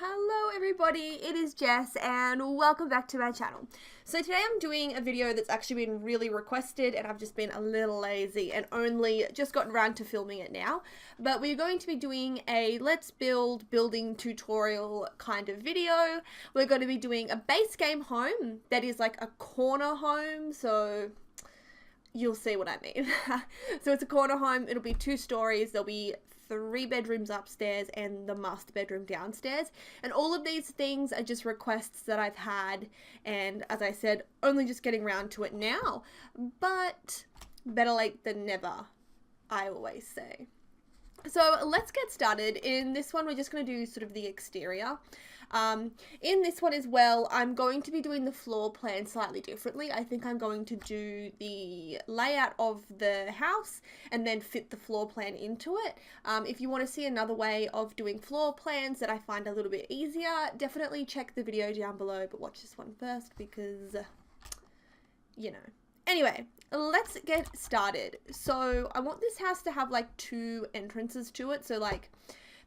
Hello everybody, it is Jess and welcome back to my channel. So today I'm doing a video that's actually been really requested and I've just been a little lazy and only just gotten around to filming it now. But we're going to be doing a let's build building tutorial kind of video. We're going to be doing a base game home that is like a corner home, so you'll see what I mean. So it's a corner home, it'll be 2 stories, there'll be 3 bedrooms upstairs and the master bedroom downstairs, and all of these things are just requests that I've had, and as I said, only just getting around to it now, but better late than never, I always say. So let's get started. In this one we're just going to do sort of the exterior. In this one as well, I'm going to be doing the floor plan slightly differently. I think I'm going to do the layout of the house and then fit the floor plan into it. If you want to see another way of doing floor plans that I find a little bit easier, definitely check the video down below, but watch this one first because, you know. Anyway, let's get started. So I want this house to have like 2 entrances to it, so like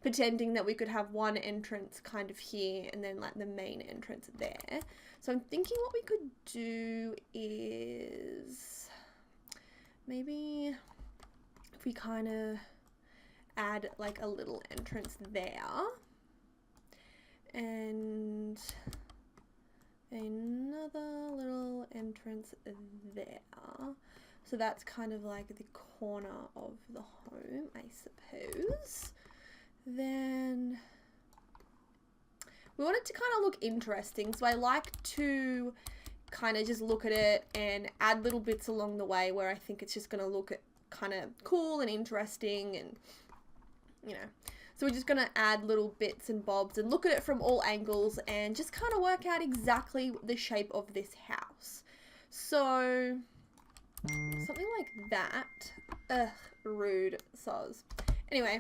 pretending that we could have one entrance kind of here and then like the main entrance there. So I'm thinking what we could do is maybe if we kind of add like a little entrance there and another little entrance there. So that's kind of like the corner of the home, I suppose. Then we want it to kind of look interesting, so I like to kind of just look at it and add little bits along the way where I think it's just going to look kind of cool and interesting, and you know, so we're just going to add little bits and bobs and look at it from all angles and just kind of work out exactly the shape of this house. So something like that. Ugh, rude soz. Anyway,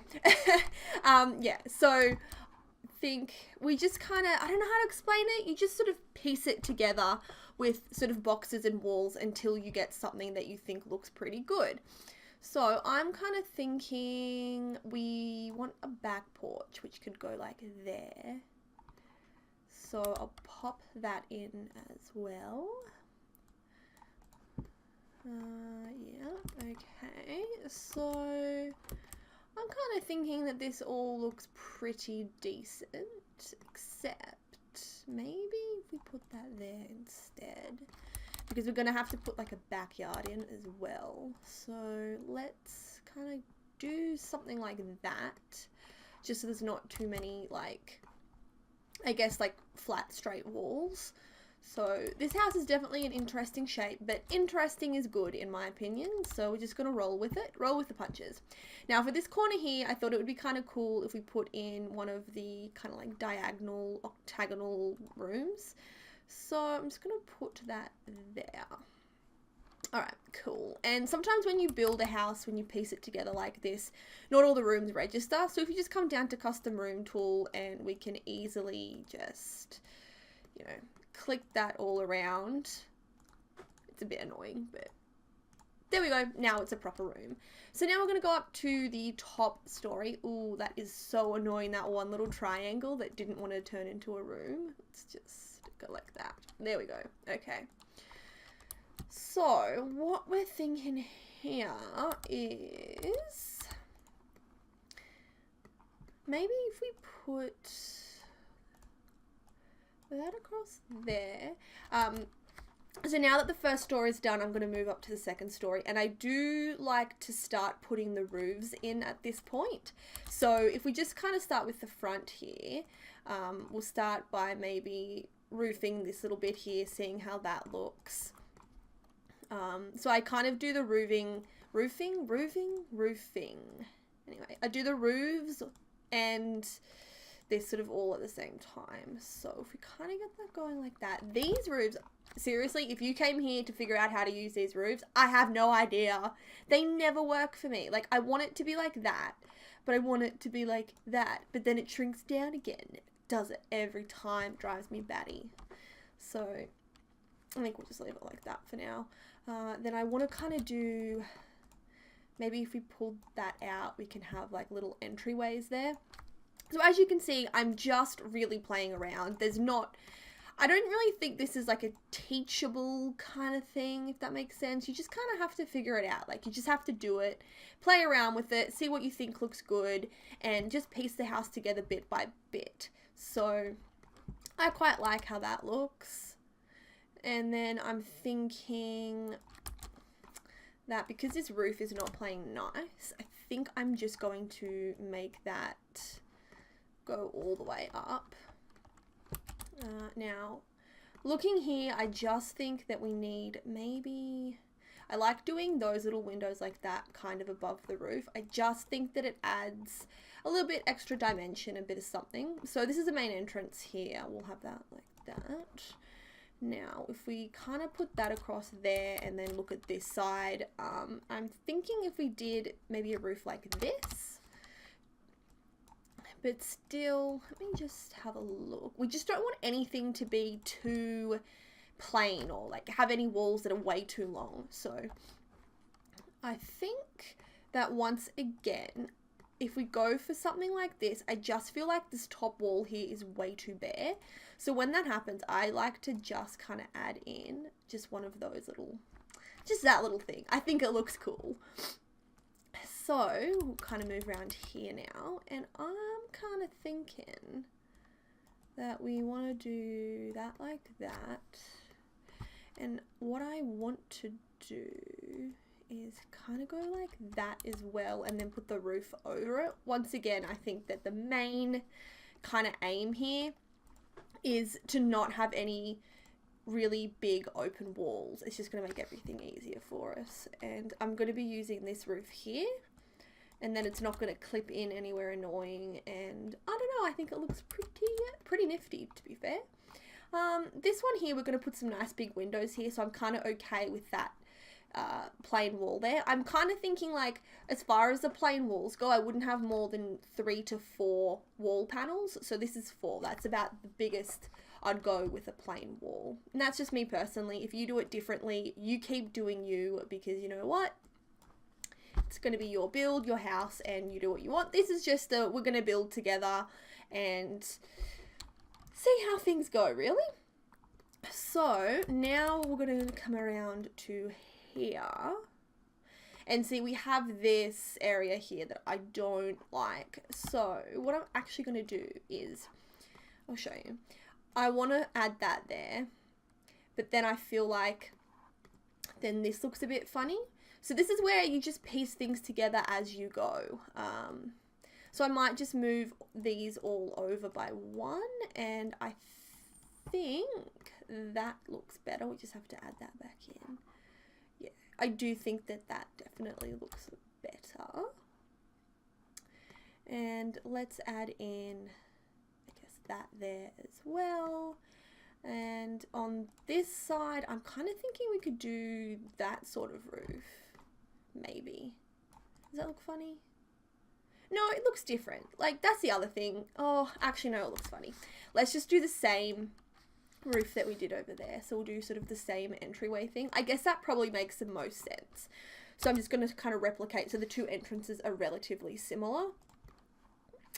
yeah, so think we just kind of, I don't know how to explain it, you just sort of piece it together with sort of boxes and walls until you get something that you think looks pretty good. So I'm kind of thinking we want a back porch, which could go like there. So I'll pop that in as well. Yeah, okay, so I'm kind of thinking that this all looks pretty decent, except maybe if we put that there instead, because we're going to have to put like a backyard in as well. So let's kind of do something like that, just so there's not too many like, I guess like flat straight walls. So this house is definitely an interesting shape, but interesting is good in my opinion, so we're just going to roll with it, roll with the punches. Now for this corner here, I thought it would be kind of cool if we put in one of the kind of like diagonal, octagonal rooms. So I'm just going to put that there. Alright, cool. And sometimes when you build a house, when you piece it together like this, not all the rooms register, so if you just come down to custom room tool and we can easily just, you know, click that all around. It's a bit annoying, but there we go. Now it's a proper room. So now we're going to go up to the top story. Ooh, that is so annoying, that one little triangle that didn't want to turn into a room. Let's just go like that. There we go. Okay. So what we're thinking here is maybe if we put that across there. So now that the first story is done, I'm going to move up to the second story, and I do like to start putting the roofs in at this point. So if we just kind of start with the front here, we'll start by maybe roofing this little bit here, seeing how that looks. So I kind of do the roofing. Anyway, I do the roofs and they're sort of all at the same time. So if we kind of get that going like that, these roofs, seriously, if you came here to figure out how to use these roofs, I have no idea. They never work for me. Like, I want it to be like that, but I want it to be like that, but then it shrinks down again. It does it every time. It drives me batty. So I think we'll just leave it like that for now. Then I want to kind of do, maybe if we pulled that out, we can have like little entryways there. So as you can see, I'm just really playing around. I don't really think this is like a teachable kind of thing, if that makes sense. You just kind of have to figure it out. Like, you just have to do it, play around with it, see what you think looks good, and just piece the house together bit by bit. So I quite like how that looks. And then I'm thinking that because this roof is not playing nice, I think I'm just going to make that go all the way up. Now, looking here, I just think that we need maybe, I like doing those little windows like that kind of above the roof. I just think that it adds a little bit extra dimension, a bit of something. So this is the main entrance here. We'll have that like that. Now, if we kind of put that across there and then look at this side, I'm thinking if we did maybe a roof like this. But still, let me just have a look. We just don't want anything to be too plain or like have any walls that are way too long. So I think that once again, if we go for something like this, I just feel like this top wall here is way too bare. So when that happens, I like to just kind of add in just one of those little, just that little thing. I think it looks cool. So we'll kind of move around here now, and I'm kind of thinking that we want to do that like that. And what I want to do is kind of go like that as well, and then put the roof over it. Once again, I think that the main kind of aim here is to not have any really big open walls. It's just going to make everything easier for us. And I'm going to be using this roof here, and then it's not going to clip in anywhere annoying, and I don't know, I think it looks pretty nifty, to be fair. This one here, we're going to put some nice big windows here, so I'm kind of okay with that plain wall there. I'm kind of thinking, like, as far as the plain walls go, I wouldn't have more than 3 to 4 wall panels, so this is 4. That's about the biggest I'd go with a plain wall. And that's just me personally. If you do it differently, you keep doing you, because you know what? It's going to be your build, your house, and you do what you want. This is just we're going to build together and see how things go, really. So now we're going to come around to here and see, we have this area here that I don't like. So what I'm actually going to do is, I'll show you. I want to add that there, but then I feel like then this looks a bit funny. So this is where you just piece things together as you go. So I might just move these all over by one, and I think that looks better. We just have to add that back in. Yeah, I do think that that definitely looks better. And let's add in, I guess, that there as well. And on this side, I'm kind of thinking we could do that sort of roof. Maybe. Does that look funny? No, it looks different. Like, that's the other thing. Oh, actually, no, it looks funny. Let's just do the same roof that we did over there. So we'll do sort of the same entryway thing. I guess that probably makes the most sense. So I'm just going to kind of replicate. So the two entrances are relatively similar.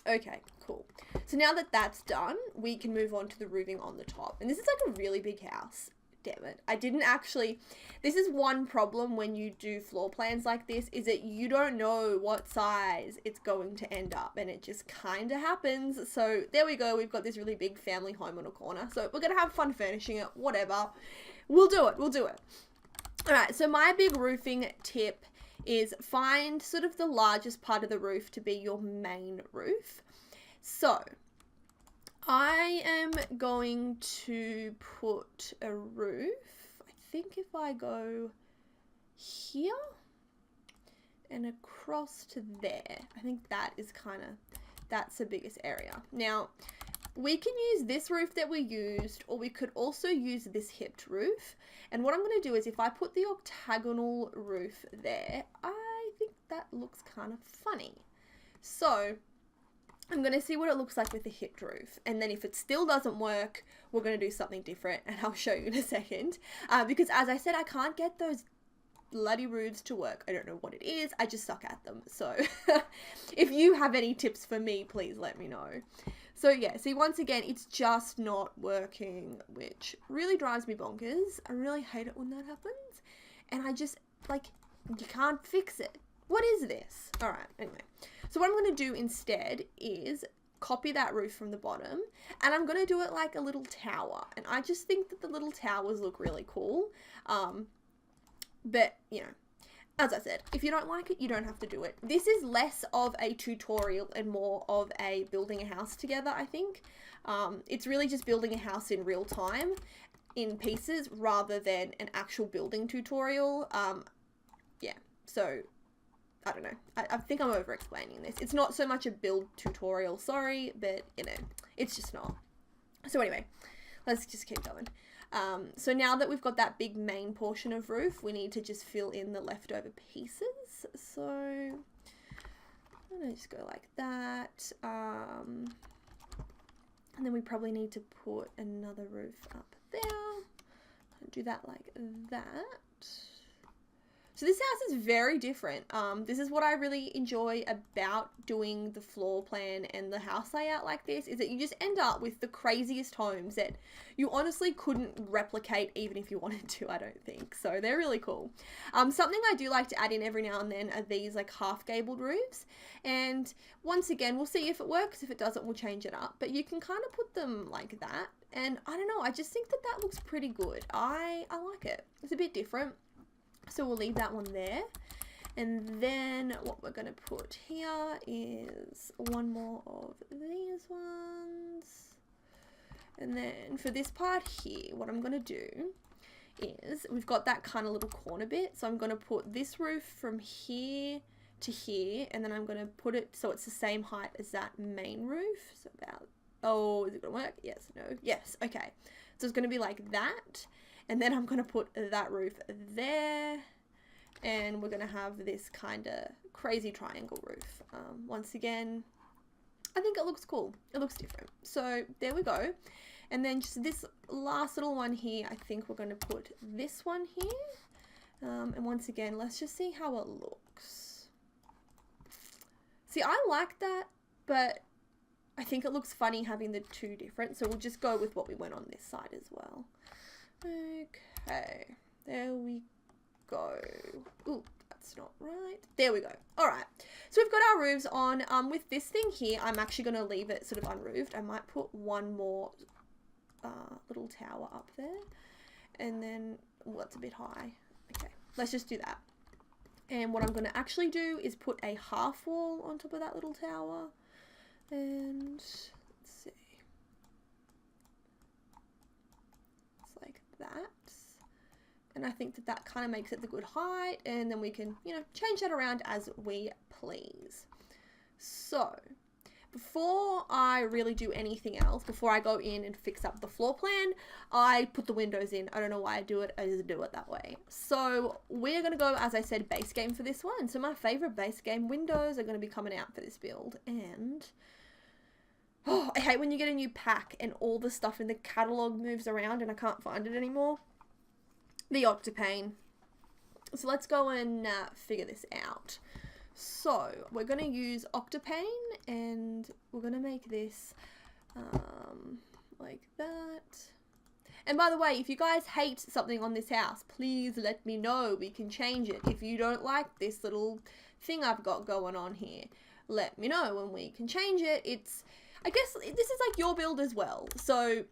Okay, cool. So now that that's done, we can move on to the roofing on the top. And this is like a really big house. Damn it. I didn't actually, this is one problem when you do floor plans like this, is that you don't know what size it's going to end up, and it just kind of happens. So there we go. We've got this really big family home on a corner. So we're going to have fun furnishing it, whatever. We'll do it. We'll do it. All right. So my big roofing tip is find sort of the largest part of the roof to be your main roof. So I am going to put a roof, I think if I go here and across to there, I think that is kind of, that's the biggest area. Now, we can use this roof that we used, or we could also use this hipped roof. And what I'm going to do is, if I put the octagonal roof there, I think that looks kind of funny. So I'm going to see what it looks like with the hipped roof. And then if it still doesn't work, we're going to do something different. And I'll show you in a second. Because as I said, I can't get those bloody roofs to work. I don't know what it is. I just suck at them. So if you have any tips for me, please let me know. So yeah, see, once again, it's just not working, which really drives me bonkers. I really hate it when that happens. And I just, like, you can't fix it. What is this? All right, anyway. So what I'm going to do instead is copy that roof from the bottom, and I'm going to do it like a little tower. And I just think that the little towers look really cool. But, you know, as I said, if you don't like it, you don't have to do it. This is less of a tutorial and more of a building a house together, I think. It's really just building a house in real time in pieces rather than an actual building tutorial. Yeah, so I don't know. I think I'm over explaining this. It's not so much a build tutorial, sorry, but you know, it's just not. So anyway, let's just keep going. So now that we've got that big main portion of roof, we need to just fill in the leftover pieces. So I'm gonna just go like that. And then we probably need to put another roof up there. Do that like that. So this house is very different. This is what I really enjoy about doing the floor plan and the house layout like this, is that you just end up with the craziest homes that you honestly couldn't replicate even if you wanted to, I don't think. So they're really cool. Something I do like to add in every now and then are these like half gabled roofs. And once again, we'll see if it works. If it doesn't, we'll change it up. But you can kind of put them like that. And I don't know, I just think that that looks pretty good. I like it. It's a bit different. So we'll leave that one there. And then what we're going to put here is one more of these ones. And then for this part here, what I'm going to do is we've got that kind of little corner bit. So I'm going to put this roof from here to here. And then I'm going to put it so it's the same height as that main roof. So about, oh, is it going to work? Yes, no, yes. Okay. So it's going to be like that. And then I'm going to put that roof there. And we're going to have this kind of crazy triangle roof. Once again, I think it looks cool. It looks different. So there we go. And then just this last little one here, I think we're going to put this one here. And once again, let's just see how it looks. See, I like that, but I think it looks funny having the two different. So we'll just go with what we went on this side as well. Okay, there we go. Ooh, that's not right. There we go. All right, so we've got our roofs on. With this thing here, I'm actually going to leave it sort of unroofed. I might put one more little tower up there, and then, well, that's a bit high. Okay, let's just do that. And what I'm going to actually do is put a half wall on top of that little tower, and let's see. That, and I think that that kind of makes it the good height, and then we can, you know, change that around as we please. So before I really do anything else, before I go in and fix up the floor plan, I put the windows in. I don't know why I do it, I just do it that way. So we're going to go, as I said, base game for this one. So my favorite base game windows are going to be coming out for this build. And oh, I hate when you get a new pack and all the stuff in the catalog moves around and I can't find it anymore. The Octopane. So let's go and figure this out. So we're going to use Octopane, and we're going to make this like that. And by the way, if you guys hate something on this house, please let me know. We can change it. If you don't like this little thing I've got going on here, let me know and we can change it. I guess this is like your build as well. So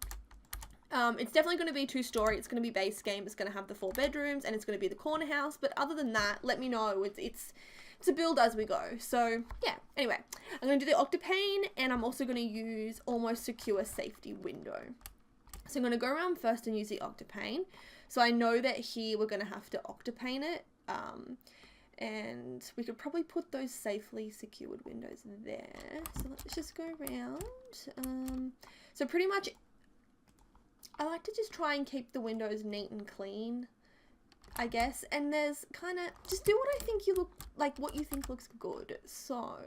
it's definitely going to be 2-story. It's going to be base game. It's going to have the 4 bedrooms and it's going to be the corner house. But other than that, let me know. It's a build as we go. So yeah, anyway, I'm going to do the Octopane, and I'm also going to use almost secure safety window. So I'm going to go around first and use the Octopane. So I know that here we're going to have to Octopane it. And we could probably put those safely secured windows there. So let's just go around. So pretty much, I like to just try and keep the windows neat and clean, I guess. And there's kind of, just do what I think you look, like what you think looks good. So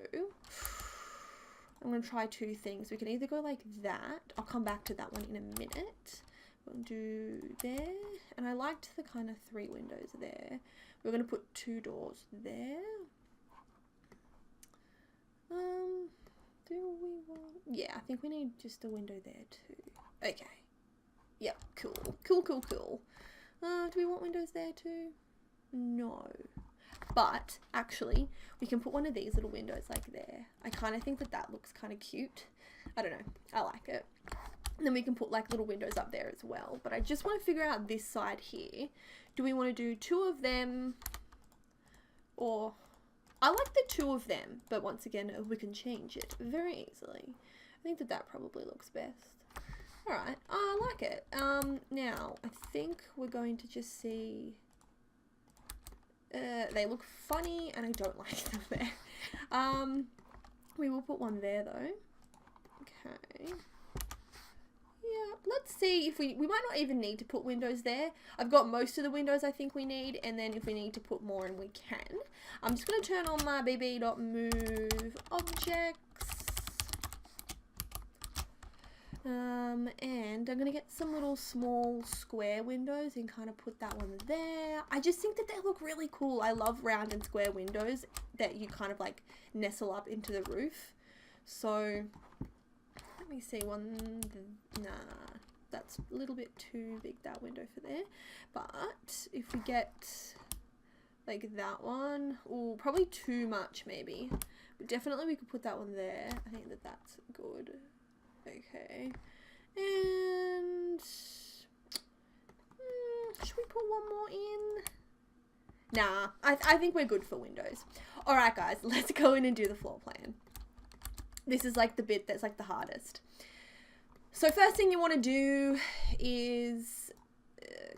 I'm going to try 2 things. We can either go like that. I'll come back to that one in a minute. We'll do there. And I liked the kind of 3 windows there. We're going to put 2 doors there. Do we want... Yeah, I think we need just a window there too. Okay. Yep, cool. Cool, cool, cool. Do we want windows there too? No. But, actually, we can put one of these little windows like there. I kind of think that that looks kind of cute. I don't know. I like it. And then we can put like little windows up there as well. But I just want to figure out this side here. Do we want to do 2 of them? Or... I like the 2 of them, but once again, we can change it very easily. I think that that probably looks best. Alright, I like it. Now, I think we're going to just see... they look funny, and I don't like them there. We will put one there, though. Okay. Yeah, let's see if we might not even need to put windows there. I've got most of the windows I think we need, and then if we need to put more in, we can. I'm just going to turn on my bb.move objects. And I'm going to get some little small square windows and kind of put that one there. I just think that they look really cool. I love round and square windows that you kind of like nestle up into the roof. So... let me see nah, that's a little bit too big, that window for there. But if we get like that one, oh, probably too much maybe. But definitely we could put that one there. I think that that's good. Okay. And should we put one more in? Nah, I think we're good for windows. Alright guys, let's go in and do the floor plan. This is like the bit that's like the hardest. So first thing you want to do is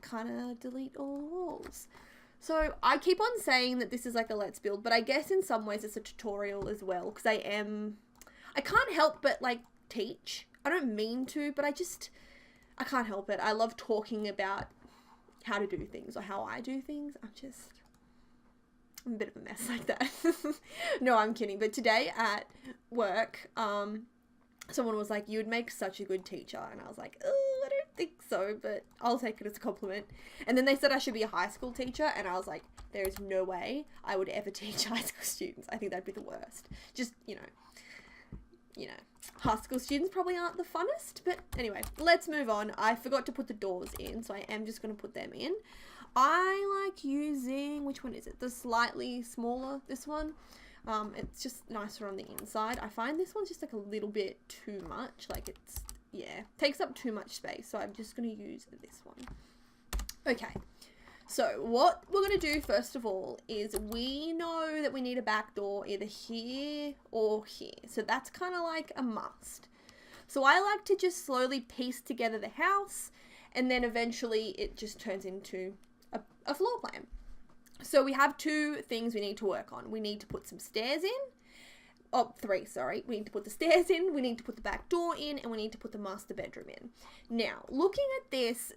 kind of delete all the walls. So I keep on saying that this is like a let's build, but I guess in some ways it's a tutorial as well, because I can't help but like teach. I don't mean to, but I can't help it. I love talking about how to do things or how I do things. I'm a bit of a mess like that. No, I'm kidding. But today at work, someone was like, you would make such a good teacher. And I was like, oh, I don't think so, but I'll take it as a compliment. And then they said I should be a high school teacher. And I was like, there is no way I would ever teach high school students. I think that'd be the worst. Just, you know, high school students probably aren't the funnest. But anyway, let's move on. I forgot to put the doors in, so I am just going to put them in. I like using, which one is it? The slightly smaller, this one. It's just nicer on the inside. I find this one's just like a little bit too much. Like it's, yeah, takes up too much space. So I'm just going to use this one. Okay. So what we're going to do first of all is we know that we need a back door either here or here. So that's kind of like a must. So I like to just slowly piece together the house, and then eventually it just turns into a floor plan. So we have 2 things we need to work on. We need to put some stairs in. Oh, 3, sorry. We need to put the stairs in, we need to put the back door in, and we need to put the master bedroom in. Now, looking at this,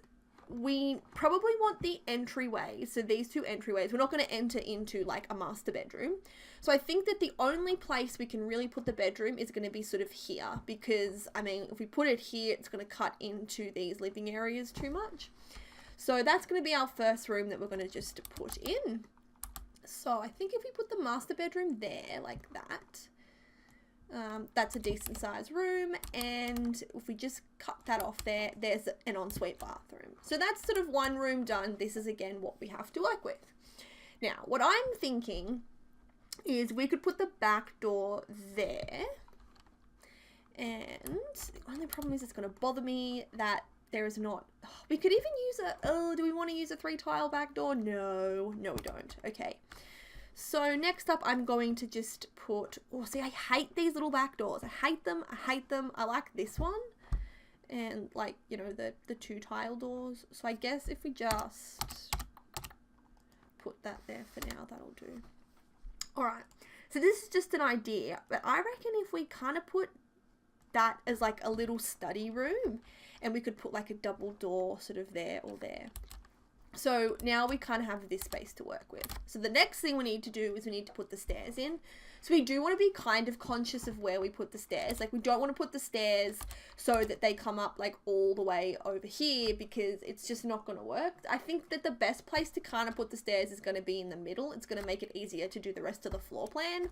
we probably want the entryway. So these 2 entryways, we're not going to enter into like a master bedroom. So I think that the only place we can really put the bedroom is going to be sort of here, because I mean, if we put it here, it's going to cut into these living areas too much. So that's going to be our first room that we're going to just put in. So I think if we put the master bedroom there like that, that's a decent sized room. And if we just cut that off there, there's an ensuite bathroom. So that's sort of one room done. This is again what we have to work with. Now, what I'm thinking is we could put the back door there. And the only problem is it's going to bother me that there is not, we could even use do we want to use a 3 tile back door? No, we don't. Okay. So next up, I'm going to just put, oh, see, I hate these little back doors. I hate them. I like this one. And like, you know, the 2 tile doors. So I guess if we just put that there for now, that'll do. All right. So this is just an idea, but I reckon if we kind of put that as like a little study room, and we could put like a double door sort of there or there. So now we kind of have this space to work with. So the next thing we need to do is we need to put the stairs in. So we do want to be kind of conscious of where we put the stairs. Like we don't want to put the stairs so that they come up like all the way over here, because it's just not going to work. I think that the best place to kind of put the stairs is going to be in the middle. It's going to make it easier to do the rest of the floor plan.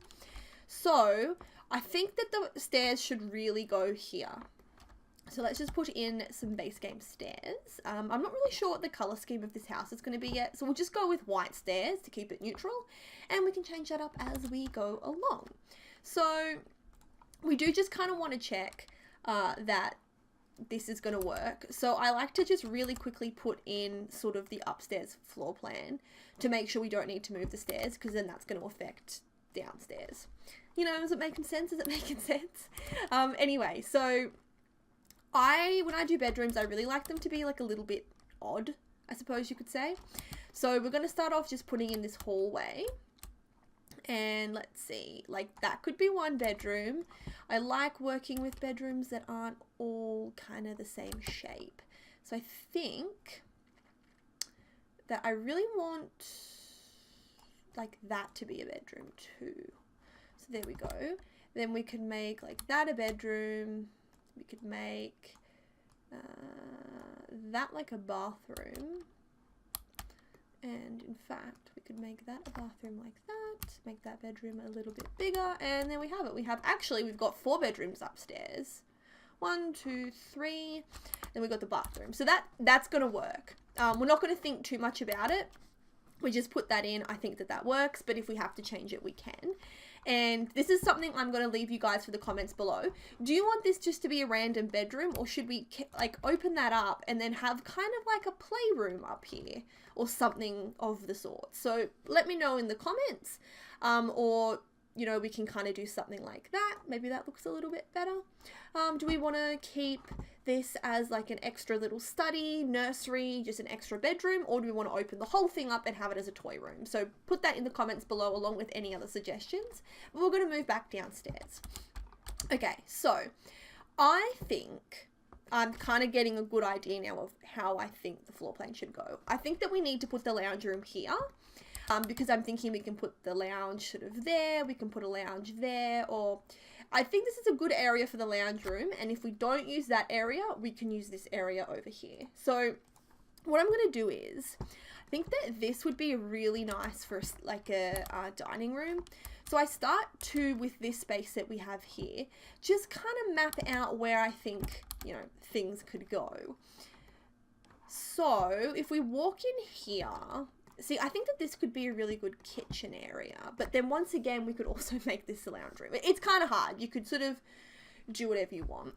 So I think that the stairs should really go here. So let's just put in some base game stairs. I'm not really sure what the color scheme of this house is going to be yet. So we'll just go with white stairs to keep it neutral. And we can change that up as we go along. So we do just kind of want to check that this is going to work. So I like to just really quickly put in sort of the upstairs floor plan to make sure we don't need to move the stairs, because then that's going to affect downstairs. You know, is it making sense? Is it making sense? Anyway, so when I do bedrooms, I really like them to be like a little bit odd, I suppose you could say. So we're going to start off just putting in this hallway. And let's see, like that could be one bedroom. I like working with bedrooms that aren't all kind of the same shape. So I think that I really want like that to be a bedroom too. So there we go. Then we could make like that a bedroom. We could make that like a bathroom. And in fact, we could make that a bathroom like that. Make that bedroom a little bit bigger. And then we have it. We've got 4 bedrooms upstairs. 1, 2, 3. Then we've got the bathroom. So that's going to work. We're not going to think too much about it. We just put that in. I think that works. But if we have to change it, we can. And this is something I'm going to leave you guys for the comments below. Do you want this just to be a random bedroom, or should we like open that up and then have kind of like a playroom up here or something of the sort? So let me know in the comments, or you know, we can kind of do something like that. Maybe that looks a little bit better. Do we want to keep this as like an extra little study, nursery, just an extra bedroom, or do we want to open the whole thing up and have it as a toy room? So put that in the comments below along with any other suggestions. But we're going to move back downstairs. Okay, so I think I'm kind of getting a good idea now of how I think the floor plan should go. I think that we need to put the lounge room here. Because I'm thinking we can put the lounge sort of there, we can put a lounge there, or I think this is a good area for the lounge room, and if we don't use that area, we can use this area over here. So what I'm going to do is, I think that this would be really nice for like a dining room. So I start with this space that we have here, just kind of map out where I think, you know, things could go. So if we walk in here, see, I think that this could be a really good kitchen area, but then once again, we could also make this a lounge room. It's kind of hard. You could sort of do whatever you want.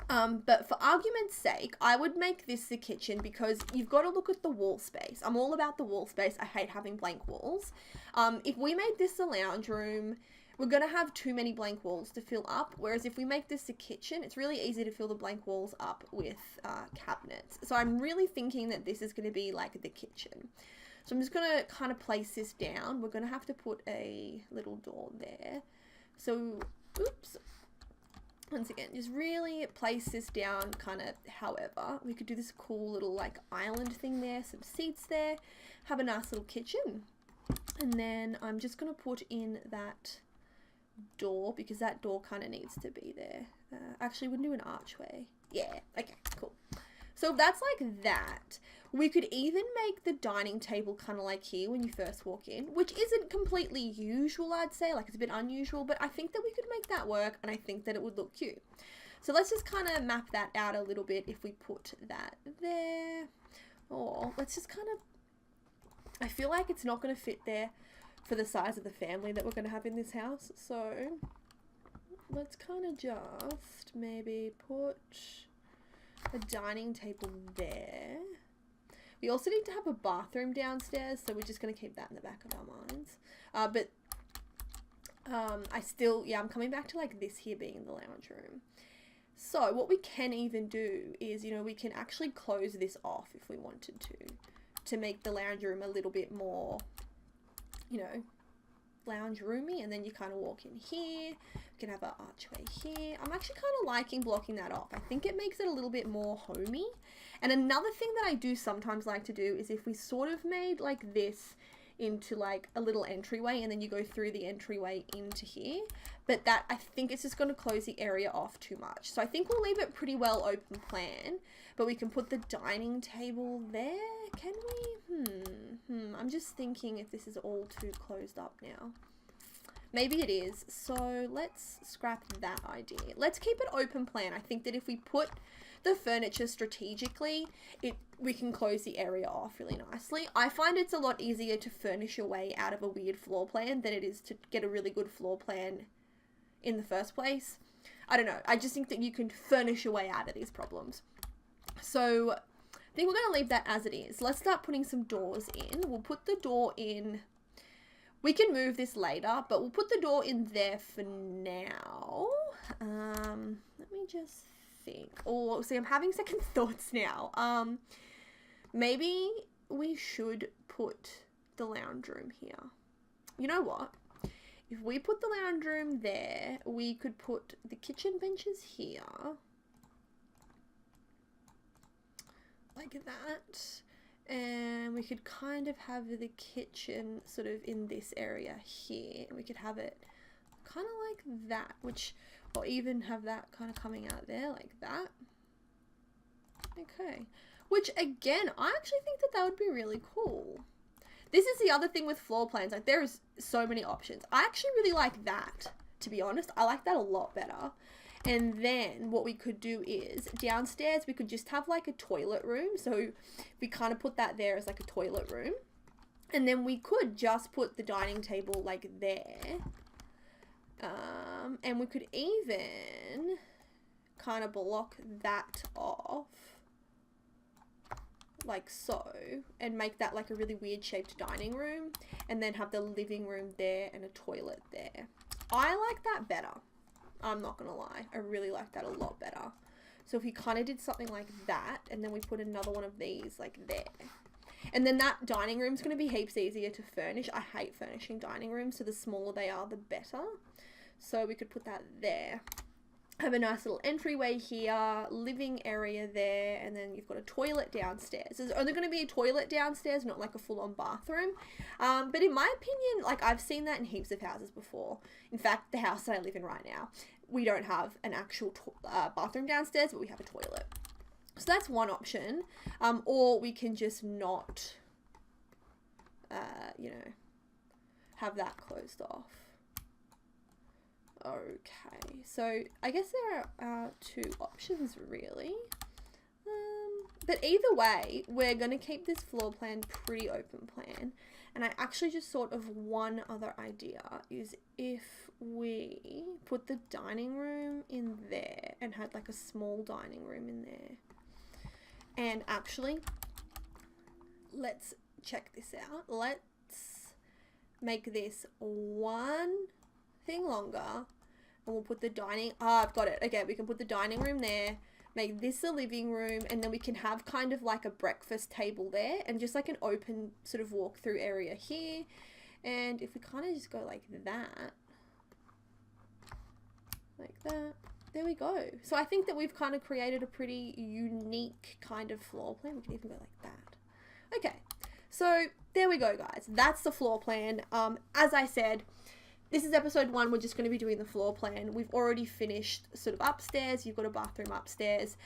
But for argument's sake, I would make this the kitchen, because you've got to look at the wall space. I'm all about the wall space. I hate having blank walls. If we made this a lounge room, we're going to have too many blank walls to fill up. Whereas if we make this a kitchen, it's really easy to fill the blank walls up with cabinets. So I'm really thinking that this is going to be like the kitchen. So I'm just going to kind of place this down. We're going to have to put a little door there. So, oops. Once again, just really place this down kind of however. We could do this cool little like island thing there, some seats there, have a nice little kitchen. And then I'm just going to put in that door, because that door kind of needs to be there. Actually, we can do an archway. Yeah, okay, cool. So that's like that. We could even make the dining table kind of like here when you first walk in, which isn't completely usual, I'd say. Like, it's a bit unusual, but I think that we could make that work, and I think that it would look cute. So let's just kind of map that out a little bit if we put that there. Or let's just kind of, I feel like it's not going to fit there for the size of the family that we're going to have in this house. So let's kind of just maybe put a dining table there. We also need to have a bathroom downstairs, so we're just going to keep that in the back of our minds. I'm coming back to like this here being the lounge room. So what we can even do is, you know, we can actually close this off if we wanted to make the lounge room a little bit more, you know, lounge roomy, and then you kind of walk in here. We can have an archway here. I'm actually kind of liking blocking that off. I think it makes it a little bit more homey. And another thing that I do sometimes like to do is if we sort of made like this into like a little entryway, and then you go through the entryway into here, but that I think it's just going to close the area off too much. So I think we'll leave it pretty well open plan, but we can put the dining table there. Can we? I'm just thinking if this is all too closed up now. Maybe it is. So let's scrap that idea. Let's keep it open plan. I think that if we put the furniture strategically, we can close the area off really nicely. I find it's a lot easier to furnish your way out of a weird floor plan than it is to get a really good floor plan in the first place. I don't know. I just think that you can furnish your way out of these problems. So I think we're going to leave that as it is. Let's start putting some doors in. We'll put the door in. We can move this later, but we'll put the door in there for now. Let me just think. Oh, see, I'm having second thoughts now. Maybe we should put the lounge room here. You know what? If we put the lounge room there, we could put the kitchen benches here. Like that. And we could kind of have the kitchen sort of in this area here. And we could have it kind of like that, or even have that kind of coming out there like that. Okay. Which again, I actually think that would be really cool. This is the other thing with floor plans. Like there is so many options. I actually really like that, to be honest. I like that a lot better. And then what we could do is downstairs, we could just have like a toilet room. So we kind of put that there as like a toilet room. And then we could just put the dining table like there. And we could even kind of block that off like so, and make that like a really weird shaped dining room, and then have the living room there and a toilet there. I like that better. I'm not gonna lie. I really like that a lot better. So if we kind of did something like that, and then we put another one of these like there. And then that dining room's going to be heaps easier to furnish. I hate furnishing dining rooms, so the smaller they are, the better. So we could put that there. Have a nice little entryway here, living area there, and then you've got a toilet downstairs. There's only going to be a toilet downstairs, not like a full-on bathroom. But in my opinion, like I've seen that in heaps of houses before. In fact, the house that I live in right now, we don't have an actual bathroom downstairs, but we have a toilet. So that's one option. Or we can just not, you know, have that closed off. Okay, so I guess there are two options really. But either way, we're going to keep this floor plan pretty open plan. And I actually just thought of one other idea, is if we put the dining room in there and had like a small dining room in there. And actually, let's check this out. Let's make this one thing longer, and we'll put the dining, I've got it. Okay, we can put the dining room there, make this a living room, and then we can have kind of like a breakfast table there, and just like an open sort of walk through area here. And if we kind of just go like that, there we go. So I think that we've kind of created a pretty unique kind of floor plan. We can even go like that. Okay, so there we go, guys. That's the floor plan. As I said, this is episode 1. We're just going to be doing the floor plan. We've already finished sort of upstairs. You've got a bathroom upstairs.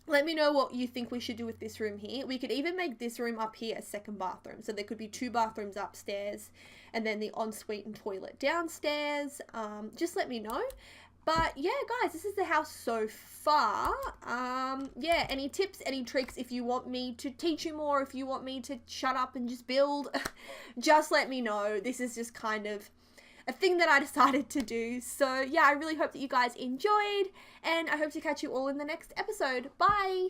Let me know what you think we should do with this room here. We could even make this room up here a second bathroom. So there could be 2 bathrooms upstairs and then the ensuite and toilet downstairs. Just let me know. But yeah, guys, this is the house so far. Yeah, any tips, any tricks, if you want me to teach you more, if you want me to shut up and just build, just let me know. This is just kind of a thing that I decided to do. So yeah, I really hope that you guys enjoyed, and I hope to catch you all in the next episode. Bye!